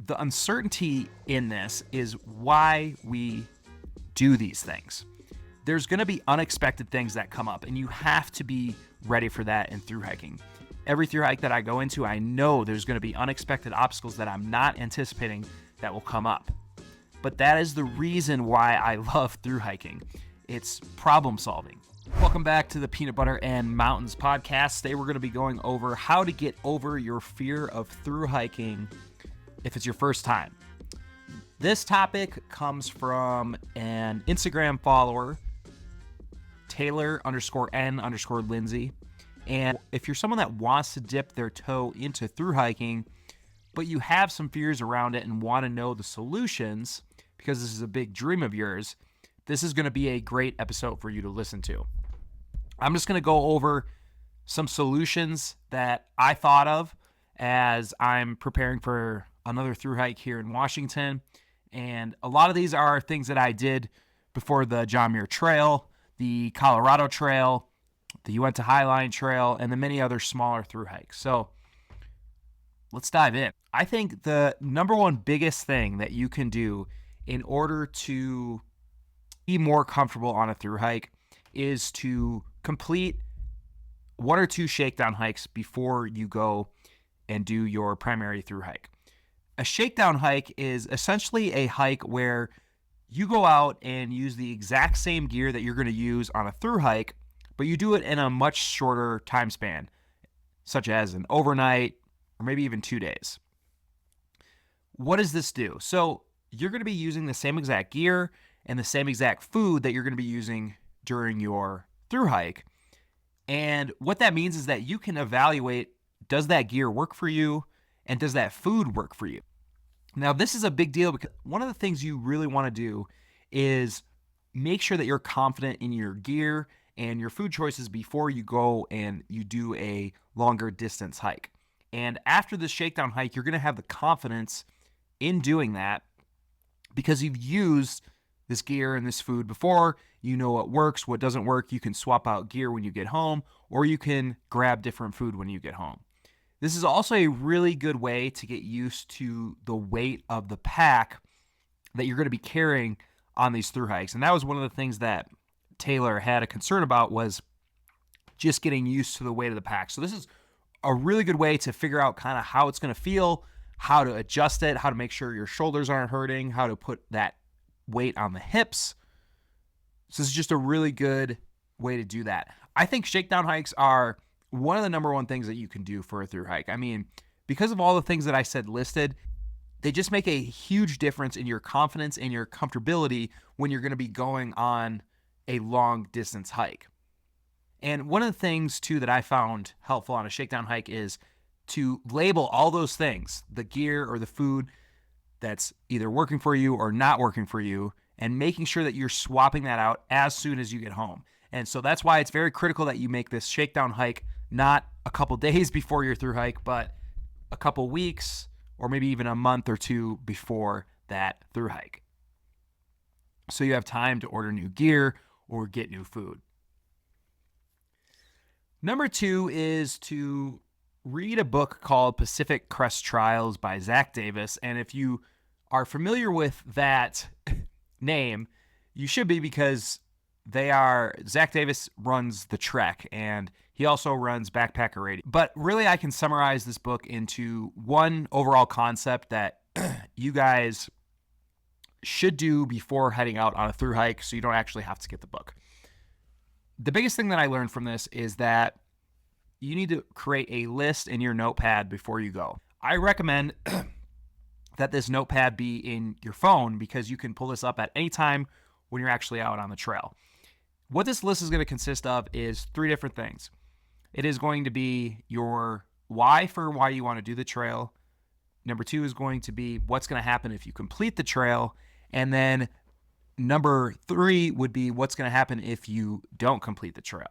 the uncertainty in this is why we do these things. There's going to be unexpected things that come up, and you have to be ready for that in thru hiking. Every thru hike that I go into, I know there's going to be unexpected obstacles that I'm not anticipating that will come up. But that is the reason why I love thru hiking. It's problem solving. Welcome back to the Peanut Butter and Mountains podcast. Today we're going to be going over how to get over your fear of thru hiking if it's your first time. This topic comes from an Instagram follower, Taylor_N_Lindsay. And if you're someone that wants to dip their toe into thru hiking, but you have some fears around it and want to know the solutions, because this is a big dream of yours, this is going to be a great episode for you to listen to. I'm just going to go over some solutions that I thought of as I'm preparing for another thru hike here in Washington. And a lot of these are things that I did before the John Muir Trail, the Colorado Trail, the Uinta Highline Trail, and the many other smaller thru hikes. So let's dive in. I think the number one biggest thing that you can do in order to be more comfortable on a thru hike is to complete one or two shakedown hikes before you go and do your primary thru hike. A shakedown hike is essentially a hike where you go out and use the exact same gear that you're going to use on a thru hike, but you do it in a much shorter time span, such as an overnight or maybe even 2 days. What does this do? So you're going to be using the same exact gear and the same exact food that you're going to be using during your thru hike. And what that means is that you can evaluate, does that gear work for you? And does that food work for you? Now, this is a big deal because one of the things you really want to do is make sure that you're confident in your gear and your food choices before you go and you do a longer distance hike. And after the shakedown hike, you're going to have the confidence in doing that because you've used this gear and this food before. You know what works, what doesn't work. You can swap out gear when you get home, or you can grab different food when you get home. This is also a really good way to get used to the weight of the pack that you're going to be carrying on these thru hikes. And that was one of the things that Taylor had a concern about, was just getting used to the weight of the pack. So this is a really good way to figure out kind of how it's going to feel, how to adjust it, how to make sure your shoulders aren't hurting, how to put that weight on the hips. So this is just a really good way to do that. I think shakedown hikes are one of the number one things that you can do for a thru hike. I mean, because of all the things that I said listed, they just make a huge difference in your confidence and your comfortability when you're going to be going on a long distance hike. And one of the things too that I found helpful on a shakedown hike is to label all those things, the gear or the food that's either working for you or not working for you, and making sure that you're swapping that out as soon as you get home. And so that's why it's very critical that you make this shakedown hike not a couple days before your thru hike, but a couple weeks or maybe even a month or two before that thru hike. So you have time to order new gear or get new food. Number two is to read a book called Pacific Crest Trials by Zach Davis. And if you are familiar with that name, you should be, because Zach Davis runs the Trek, and he also runs Backpacker Radio. But really, I can summarize this book into one overall concept that you guys should do before heading out on a thru hike, so you don't actually have to get the book. The biggest thing that I learned from this is that you need to create a list in your notepad before you go. I recommend that this notepad be in your phone, because you can pull this up at any time when you're actually out on the trail. What this list is going to consist of is three different things. It is going to be your why for why you want to do the trail. Number two is going to be what's going to happen if you complete the trail. And then number three would be what's going to happen if you don't complete the trail.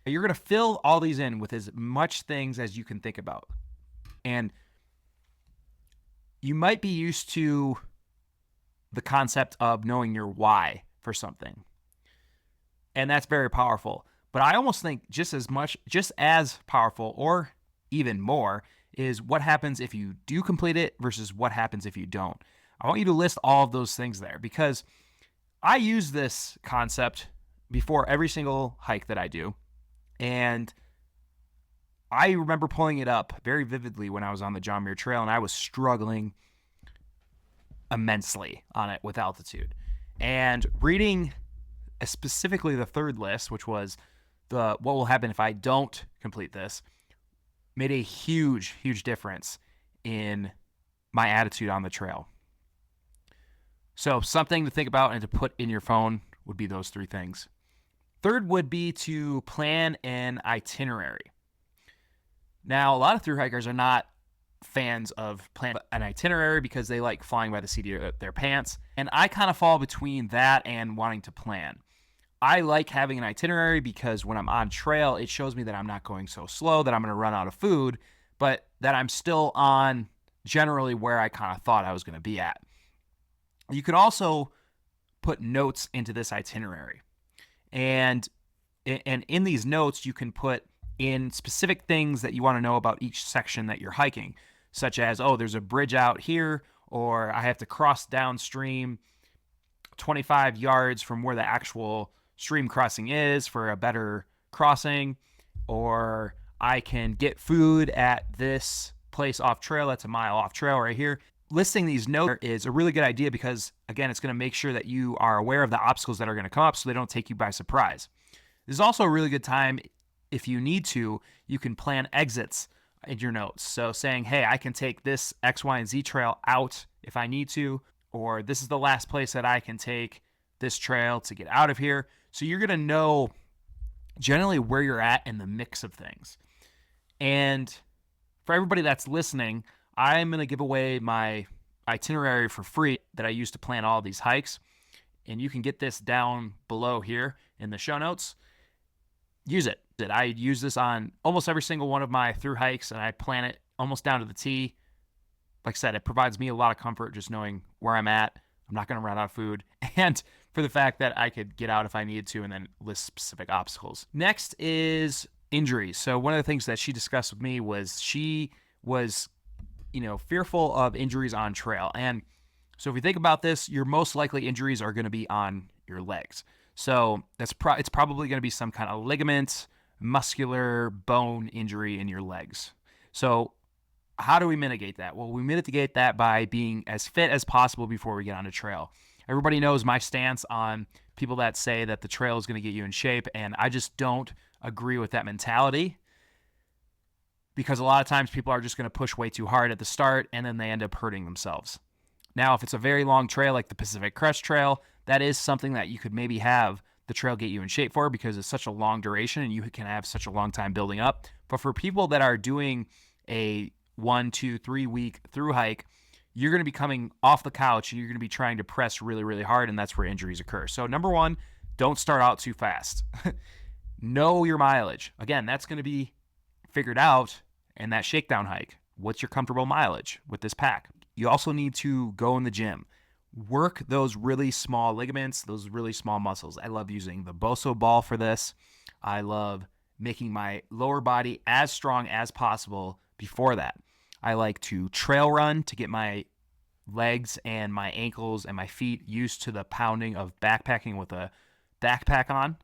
You're going to fill all these in with as much things as you can think about. And you might be used to the concept of knowing your why for something. And that's very powerful. But I almost think just as powerful or even more is what happens if you do complete it versus what happens if you don't. I want you to list all of those things there because I use this concept before every single hike that I do. And I remember pulling it up very vividly when I was on the John Muir Trail, and I was struggling immensely on it with altitude. And reading specifically the third list, which was the what will happen if I don't complete this, made a huge, huge difference in my attitude on the trail. So something to think about and to put in your phone would be those three things. Third would be to plan an itinerary. Now, a lot of thru hikers are not fans of planning an itinerary because they like flying by the seat of their pants. And I kind of fall between that and wanting to plan. I like having an itinerary because when I'm on trail, it shows me that I'm not going so slow, that I'm going to run out of food, but that I'm still on generally where I kind of thought I was going to be at. You could also put notes into this itinerary. And in these notes, you can put in specific things that you want to know about each section that you're hiking, such as, oh, there's a bridge out here, or I have to cross downstream 25 yards from where the actual stream crossing is for a better crossing, or I can get food at this place off trail that's a mile off trail right here. Listing these notes is a really good idea because, again, it's going to make sure that you are aware of the obstacles that are going to come up so they don't take you by surprise. This is also a really good time, if you need to, you can plan exits in your notes. So saying, hey, I can take this X, Y, and Z trail out if I need to, or this is the last place that I can take this trail to get out of here. So you're going to know generally where you're at in the mix of things. And for everybody that's listening, I'm going to give away my itinerary for free that I use to plan all these hikes. And you can get this down below here in the show notes. Use it. I use this on almost every single one of my thru hikes, and I plan it almost down to the T. Like I said, it provides me a lot of comfort just knowing where I'm at. I'm not going to run out of food. And for the fact that I could get out if I needed to and then list specific obstacles. Next is injuries. So one of the things that she discussed with me was she was, fearful of injuries on trail. And so if you think about this, your most likely injuries are going to be on your legs. So it's probably going to be some kind of ligament, muscular, bone injury in your legs. So how do we mitigate that? Well, we mitigate that by being as fit as possible before we get on a trail. Everybody knows my stance on people that say that the trail is going to get you in shape, and I just don't agree with that mentality because a lot of times people are just going to push way too hard at the start, and then they end up hurting themselves. Now, if it's a very long trail like the Pacific Crest Trail, that is something that you could maybe have the trail get you in shape for because it's such a long duration and you can have such a long time building up. But for people that are doing a 1, 2, 3 week thru hike, you're going to be coming off the couch and you're going to be trying to press really, really hard, and that's where injuries occur. So number one, don't start out too fast. Know your mileage. Again, that's going to be figured out in that shakedown hike. What's your comfortable mileage with this pack? You also need to go in the gym. Work those really small ligaments, those really small muscles. I love using the Boso ball for this. I love making my lower body as strong as possible before that. I like to trail run to get my legs and my ankles and my feet used to the pounding of backpacking with a backpack on.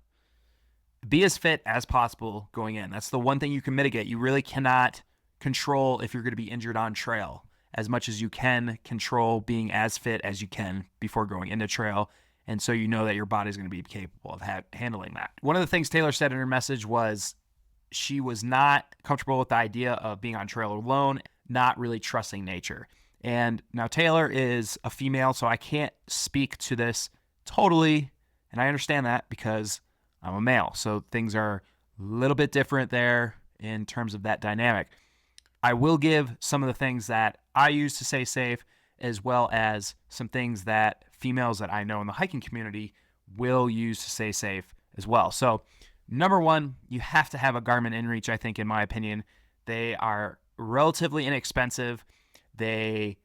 Be as fit as possible going in. That's the one thing you can mitigate. You really cannot control if you're going to be injured on trail as much as you can control being as fit as you can before going into trail. And so you know that your body's going to be capable of handling that. One of the things Taylor said in her message was she was not comfortable with the idea of being on trail alone, not really trusting nature. And now Taylor is a female, so I can't speak to this totally. And I understand that because I'm a male. So things are a little bit different there in terms of that dynamic. I will give some of the things that I use to stay safe, as well as some things that females that I know in the hiking community will use to stay safe as well. So number one, you have to have a Garmin InReach, I think, in my opinion. They are relatively inexpensive. They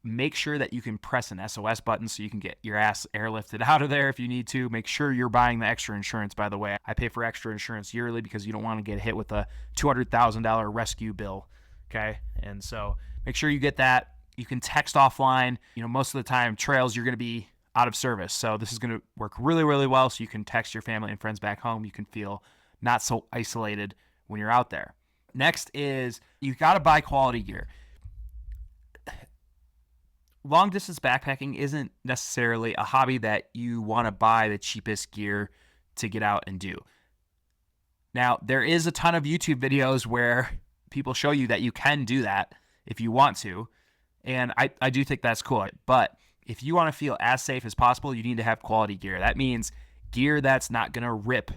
make sure that you can press an SOS button so you can get your ass airlifted out of there if you need to. Make sure you're buying the extra insurance, by the way. I pay for extra insurance yearly because you don't want to get hit with a $200,000 rescue bill Okay. And so make sure you get that. You can text offline. Most of the time, trails, you're going to be out of service. So this is going to work really, really well. So you can text your family and friends back home. You can feel not so isolated when you're out there. Next is you got to buy quality gear. Long distance backpacking isn't necessarily a hobby that you want to buy the cheapest gear to get out and do. Now, there is a ton of YouTube videos where people show you that you can do that if you want to. And I do think that's cool. But if you want to feel as safe as possible, you need to have quality gear. That means gear that's not going to rip.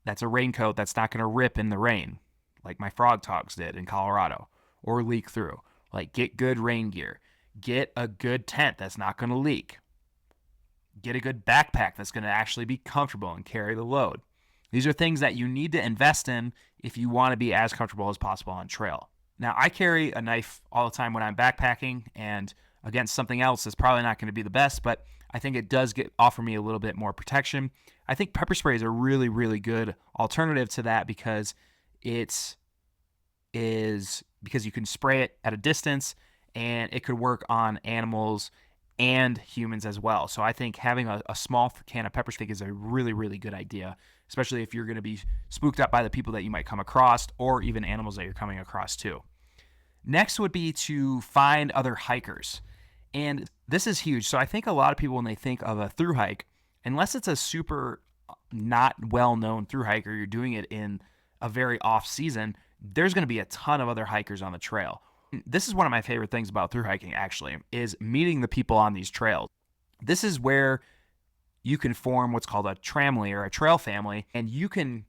That's a raincoat that's not going to rip in the rain, like my Frog Togs did in Colorado, or leak through. Like, get good rain gear. Get a good tent that's not going to leak. Get a good backpack that's going to actually be comfortable and carry the load. These are things that you need to invest in if you want to be as comfortable as possible on trail. Now, I carry a knife all the time when I'm backpacking, and against something else is probably not going to be the best, but I think it does offer me a little bit more protection. I think pepper spray is a really, really good alternative to that because you can spray it at a distance, and it could work on animals and humans as well. So I think having a small can of pepper spray is a really, really good idea, especially if you're going to be spooked up by the people that you might come across or even animals that you're coming across too. Next would be to find other hikers. And this is huge. So I think a lot of people, when they think of a thru hike, unless it's a super not well-known thru hiker, you're doing it in a very off season, there's going to be a ton of other hikers on the trail. This is one of my favorite things about thru hiking, actually, is meeting the people on these trails. This is where you can form what's called a tramily or a trail family, and you can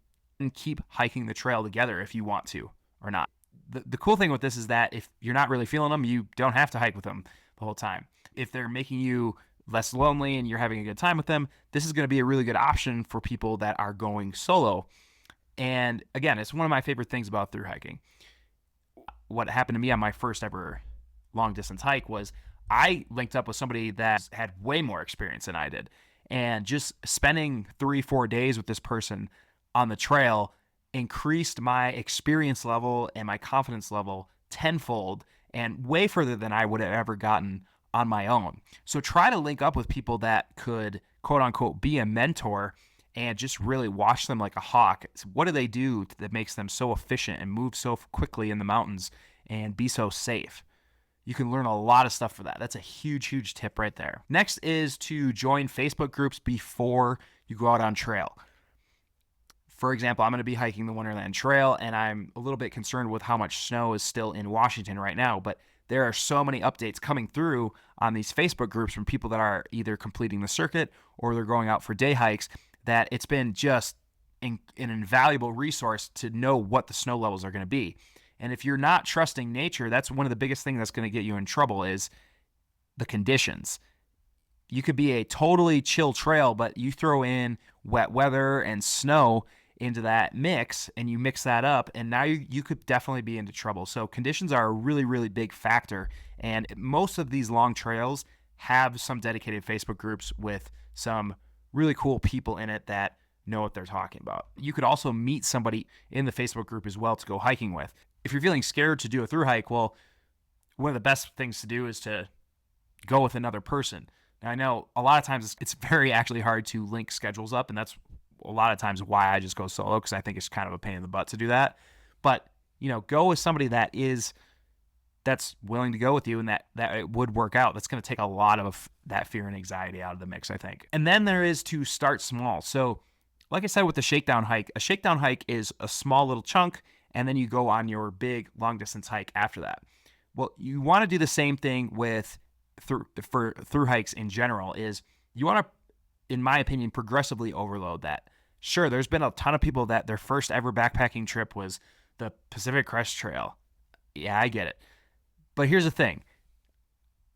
keep hiking the trail together if you want to or not. The cool thing with this is that if you're not really feeling them, you don't have to hike with them the whole time. If they're making you less lonely and you're having a good time with them, this is going to be a really good option for people that are going solo. And again, it's one of my favorite things about thru hiking. What happened to me on my first ever long distance hike was I linked up with somebody that had way more experience than I did. And just spending 3-4 days with this person on the trail increased my experience level and my confidence level tenfold and way further than I would have ever gotten on my own. So try to link up with people that could, quote unquote, be a mentor and just really watch them like a hawk. What do they do that makes them so efficient and move so quickly in the mountains and be so safe? You can learn a lot of stuff for that. That's a huge, huge tip right there. Next is to join Facebook groups before you go out on trail. For example, I'm going to be hiking the Wonderland Trail, and I'm a little bit concerned with how much snow is still in Washington right now, but there are so many updates coming through on these Facebook groups from people that are either completing the circuit or they're going out for day hikes that it's been just an invaluable resource to know what the snow levels are going to be. And if you're not trusting nature, that's one of the biggest things that's going to get you in trouble is the conditions. You could be a totally chill trail, but you throw in wet weather and snow into that mix and you mix that up, and now you could definitely be into trouble. So conditions are a really, really big factor. And most of these long trails have some dedicated Facebook groups with some really cool people in it that know what they're talking about. You could also meet somebody in the Facebook group as well to go hiking with. If you're feeling scared to do a thru hike, well, one of the best things to do is to go with another person. Now, I know a lot of times it's very actually hard to link schedules up, and that's a lot of times why I just go solo, because I think it's kind of a pain in the butt to do that. But, go with somebody that's willing to go with you and that it would work out. That's going to take a lot of that fear and anxiety out of the mix, I think. And then there is to start small. So like I said with the Shakedown hike, a Shakedown hike is a small little chunk, and then you go on your big long distance hike after that. Well, you want to do the same thing for thru hikes in general. Is you want to, in my opinion, progressively overload that. Sure, there's been a ton of people that their first ever backpacking trip was the Pacific Crest Trail. Yeah, I get it. But here's the thing.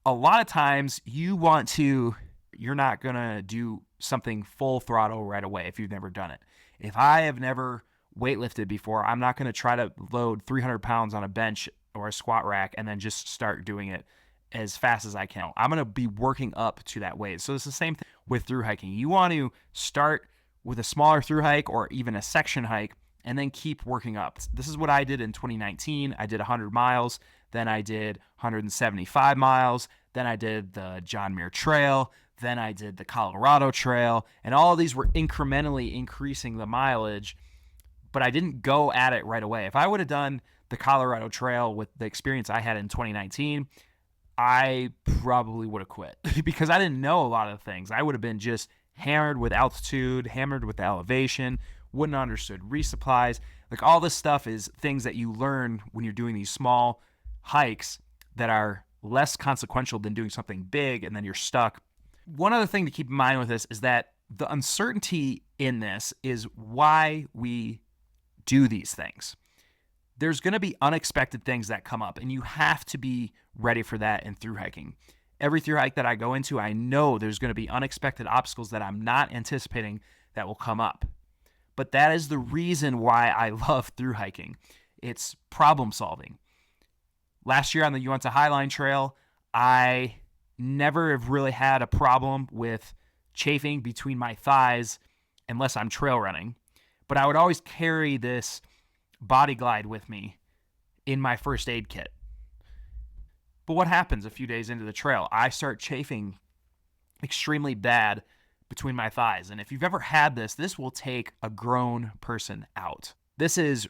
A lot of times you're not going to do something full throttle right away if you've never done it. If I have never weightlifted before, I'm not going to try to load 300 pounds on a bench or a squat rack and then just start doing it as fast as I can. I'm going to be working up to that weight. So it's the same thing with thru hiking. You want to start with a smaller thru hike or even a section hike and then keep working up. This is what I did in 2019. I did 100 miles, then I did 175 miles, then I did the John Muir Trail, then I did the Colorado Trail, and all of these were incrementally increasing the mileage, but I didn't go at it right away. If I would have done the Colorado Trail with the experience I had in 2019, I probably would have quit because I didn't know a lot of things. I would have been just hammered with altitude, hammered with elevation, wouldn't have understood resupplies. Like all this stuff is things that you learn when you're doing these small hikes that are less consequential than doing something big and then you're stuck. One other thing to keep in mind with this is that the uncertainty in this is why we do these things. There's going to be unexpected things that come up, and you have to be ready for that in thru hiking. Every thru hike that I go into, I know there's going to be unexpected obstacles that I'm not anticipating that will come up. But that is the reason why I love thru hiking. It's problem solving. Last year on the Uinta Highline Trail, I never have really had a problem with chafing between my thighs unless I'm trail running. But I would always carry this body glide with me in my first aid kit. But what happens a few days into the trail? I start chafing extremely bad between my thighs. And if you've ever had this, this will take a grown person out. This is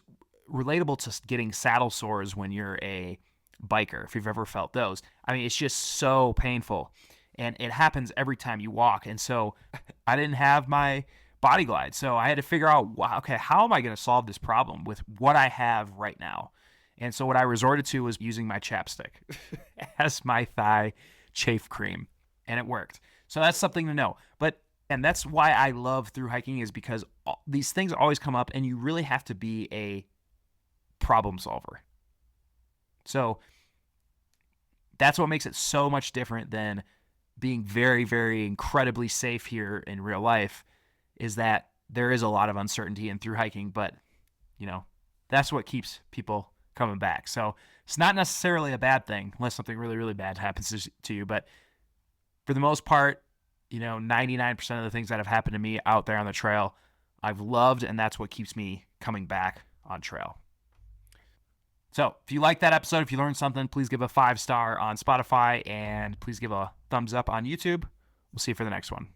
relatable to getting saddle sores when you're a biker, if you've ever felt those. I mean, it's just so painful. And it happens every time you walk. And so I didn't have my body glide. So I had to figure out, wow, okay, how am I going to solve this problem with what I have right now? And so what I resorted to was using my chapstick as my thigh chafe cream. And it worked. So that's something to know. And that's why I love thru hiking, is because these things always come up and you really have to be a problem solver. So that's what makes it so much different than being very, very incredibly safe here in real life, is that there is a lot of uncertainty in thru hiking, but that's what keeps people coming back. So it's not necessarily a bad thing unless something really, really bad happens to you. But for the most part, 99% of the things that have happened to me out there on the trail, I've loved, and that's what keeps me coming back on trail. So if you like that episode, if you learned something, please give a 5-star on Spotify and please give a thumbs up on YouTube. We'll see you for the next one.